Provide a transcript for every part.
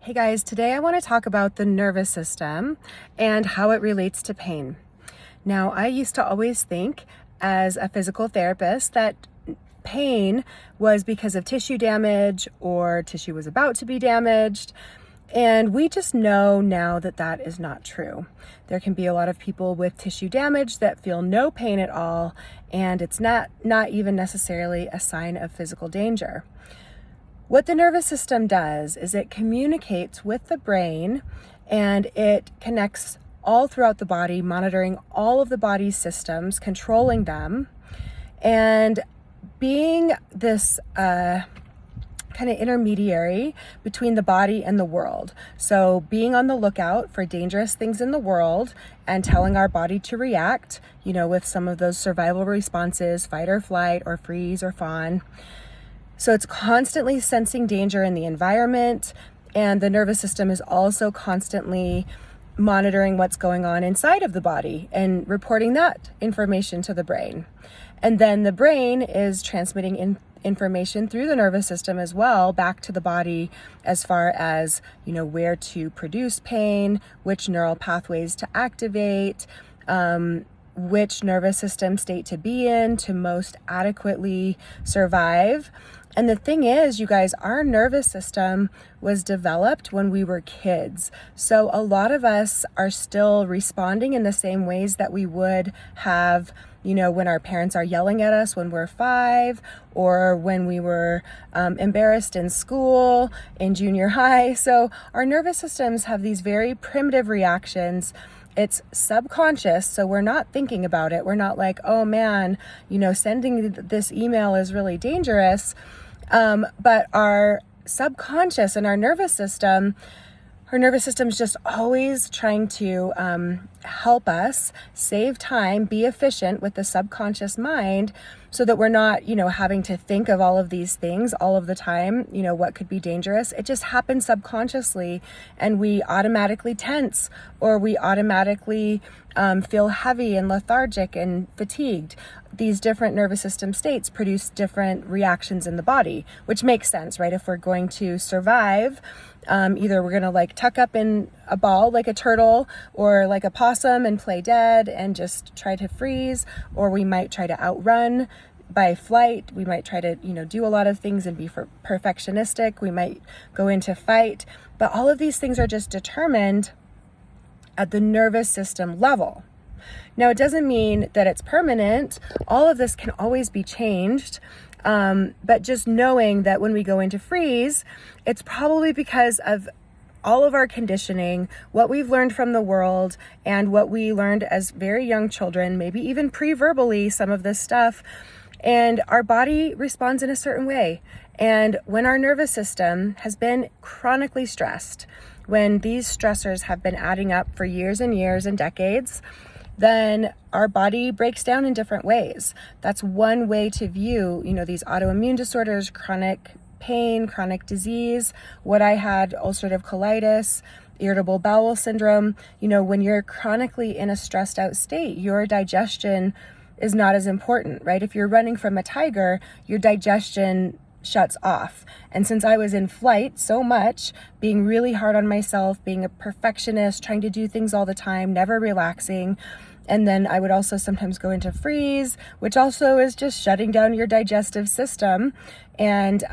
Hey guys, today I want to talk about the nervous system and how it relates to pain. Now, I used to always think as a physical therapist that pain was because of tissue damage or tissue was about to be damaged. And we just know now that that is not true. There can be a lot of people with tissue damage that feel no pain at all, and it's not even necessarily a sign of physical danger. What the nervous system does is it communicates with the brain and it connects all throughout the body, monitoring all of the body's systems, controlling them, and being this kind of intermediary between the body and the world. So being on the lookout for dangerous things in the world and telling our body to react, with some of those survival responses, fight or flight or freeze or fawn. So it's constantly sensing danger in the environment, and the nervous system is also constantly monitoring what's going on inside of the body and reporting that information to the brain. And then the brain is transmitting information through the nervous system as well back to the body as far as, where to produce pain, which neural pathways to activate, which nervous system state to be in to most adequately survive. And the thing is, you guys, our nervous system was developed when we were kids. So a lot of us are still responding in the same ways that we would have, when our parents are yelling at us when we're 5, or when we were embarrassed in school, in junior high. So our nervous systems have these very primitive reactions. It's subconscious, so we're not thinking about it. We're not like, oh man, sending this email is really dangerous. But our subconscious and our nervous system is just always trying to help us save time, be efficient with the subconscious mind, so that we're not, having to think of all of these things all of the time, what could be dangerous. It just happens subconsciously, and we automatically tense, or we automatically feel heavy and lethargic and fatigued. These different nervous system states produce different reactions in the body, which makes sense, right? If we're going to survive, either we're going to tuck up in a ball like a turtle or like a possum and play dead and just try to freeze, or we might try to outrun by flight. We might try to, do a lot of things and be perfectionistic. We might go into fight, but all of these things are just determined at the nervous system level. Now, it doesn't mean that it's permanent. All of this can always be changed. But just knowing that when we go into freeze, it's probably because of all of our conditioning, what we've learned from the world, and what we learned as very young children, maybe even pre-verbally, some of this stuff. And our body responds in a certain way. And when our nervous system has been chronically stressed, when these stressors have been adding up for years and years and decades, then our body breaks down in different ways. That's one way to view, these autoimmune disorders, chronic pain, chronic disease. What I had, ulcerative colitis, irritable bowel syndrome. When you're chronically in a stressed out state, your digestion is not as important, right? If you're running from a tiger, your digestion shuts off. And since I was in flight so much, being really hard on myself, being a perfectionist, trying to do things all the time, never relaxing, and then I would also sometimes go into freeze, which also is just shutting down your digestive system and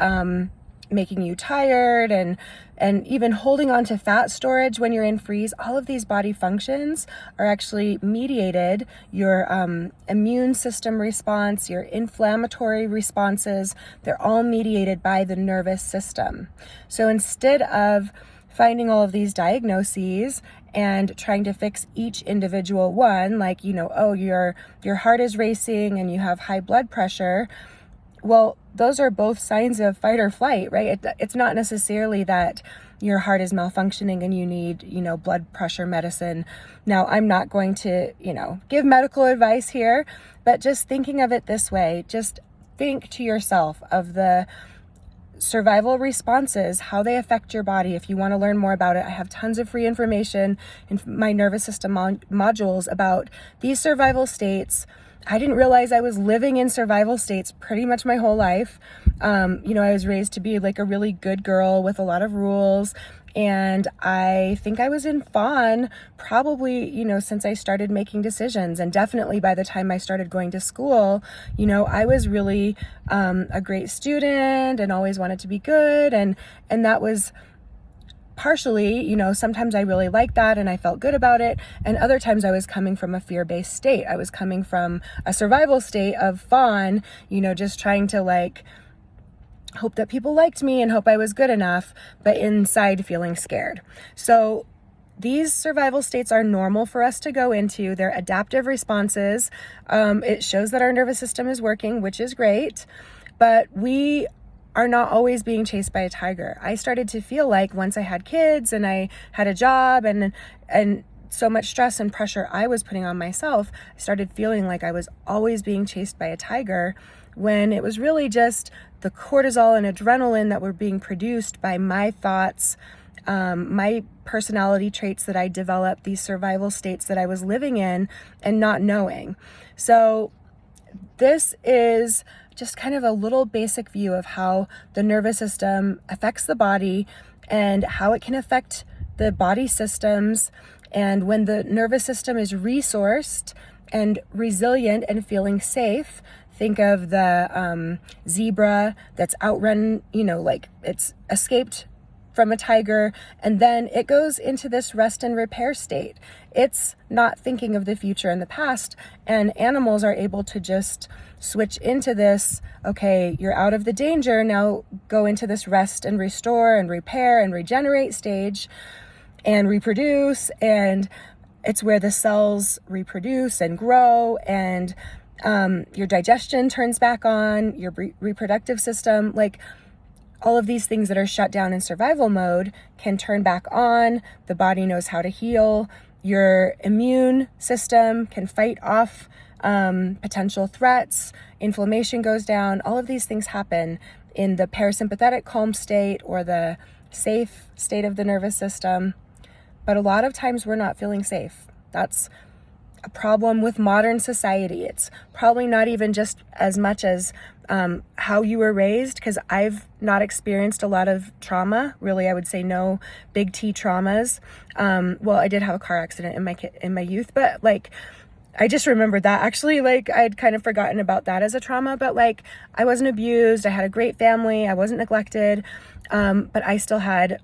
making you tired, and even holding on to fat storage when you're in freeze. All of these body functions are actually mediated. Your immune system response, your inflammatory responses, they're all mediated by the nervous system. So instead of finding all of these diagnoses and trying to fix each individual one, like, oh, your heart is racing and you have high blood pressure, well, those are both signs of fight or flight, right? It's not necessarily that your heart is malfunctioning and you need, blood pressure medicine. Now, I'm not going to, give medical advice here, but just thinking of it this way, just think to yourself of the survival responses, how they affect your body. If you want to learn more about it, I have tons of free information in my nervous system modules about these survival states, I didn't realize I was living in survival states pretty much my whole life. I was raised to be like a really good girl with a lot of rules. And I think I was in fawn probably, since I started making decisions. And definitely by the time I started going to school, I was really a great student and always wanted to be good. And that was partially, sometimes I really liked that and I felt good about it. And other times I was coming from a fear-based state. I was coming from a survival state of fawn, just trying to like hope that people liked me and hope I was good enough, but inside feeling scared. So these survival states are normal for us to go into. They're adaptive responses. It shows that our nervous system is working, which is great, but we are not always being chased by a tiger. I started to feel like once I had kids and I had a job and so much stress and pressure I was putting on myself, I started feeling like I was always being chased by a tiger, when it was really just the cortisol and adrenaline that were being produced by my thoughts, my personality traits that I developed, these survival states that I was living in and not knowing. So this is just kind of a little basic view of how the nervous system affects the body and how it can affect the body systems. And when the nervous system is resourced and resilient and feeling safe, think of the zebra that's outrun, like it's escaped from a tiger, and then it goes into this rest and repair state. It's not thinking of the future and the past, and animals are able to just switch into this, okay, you're out of the danger, now go into this rest and restore and repair and regenerate stage and reproduce, and it's where the cells reproduce and grow, and your digestion turns back on, your reproductive system, like all of these things that are shut down in survival mode can turn back on. The body knows how to heal. Your immune system can fight off potential threats. Inflammation goes down. All of these things happen in the parasympathetic calm state or the safe state of the nervous system. But a lot of times we're not feeling safe. That's a problem with modern society. It's probably not even just as much as how you were raised, because I've not experienced a lot of trauma. Really, I would say no big T traumas. Well, I did have a car accident in my youth, but like I just remembered that actually, like I'd kind of forgotten about that as a trauma, but like I wasn't abused. I had a great family. I wasn't neglected, but I still had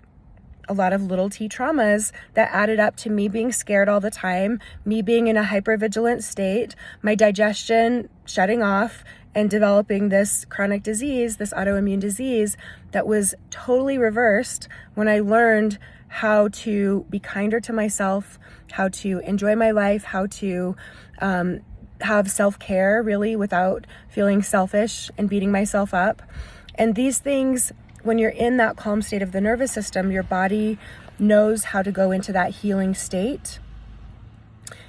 a lot of little T traumas that added up to me being scared all the time, me being in a hypervigilant state, my digestion shutting off and developing this chronic disease, this autoimmune disease that was totally reversed when I learned how to be kinder to myself, how to enjoy my life, how to have self-care really without feeling selfish and beating myself up. And these things, when you're in that calm state of the nervous system, your body knows how to go into that healing state.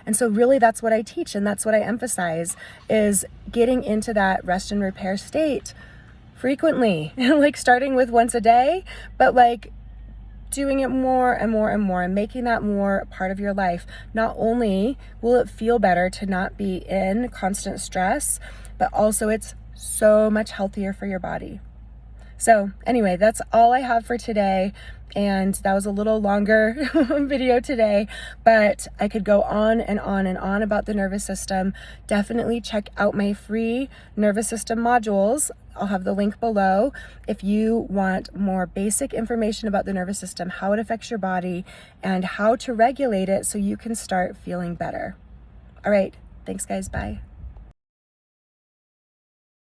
And so really that's what I teach, and that's what I emphasize, is getting into that rest and repair state frequently, like starting with once a day, but like doing it more and more and more and making that more a part of your life. Not only will it feel better to not be in constant stress, but also it's so much healthier for your body. So anyway, that's all I have for today. And that was a little longer video today, but I could go on and on and on about the nervous system. Definitely check out my free nervous system modules. I'll have the link below if you want more basic information about the nervous system, how it affects your body, and how to regulate it so you can start feeling better. All right. Thanks, guys. Bye.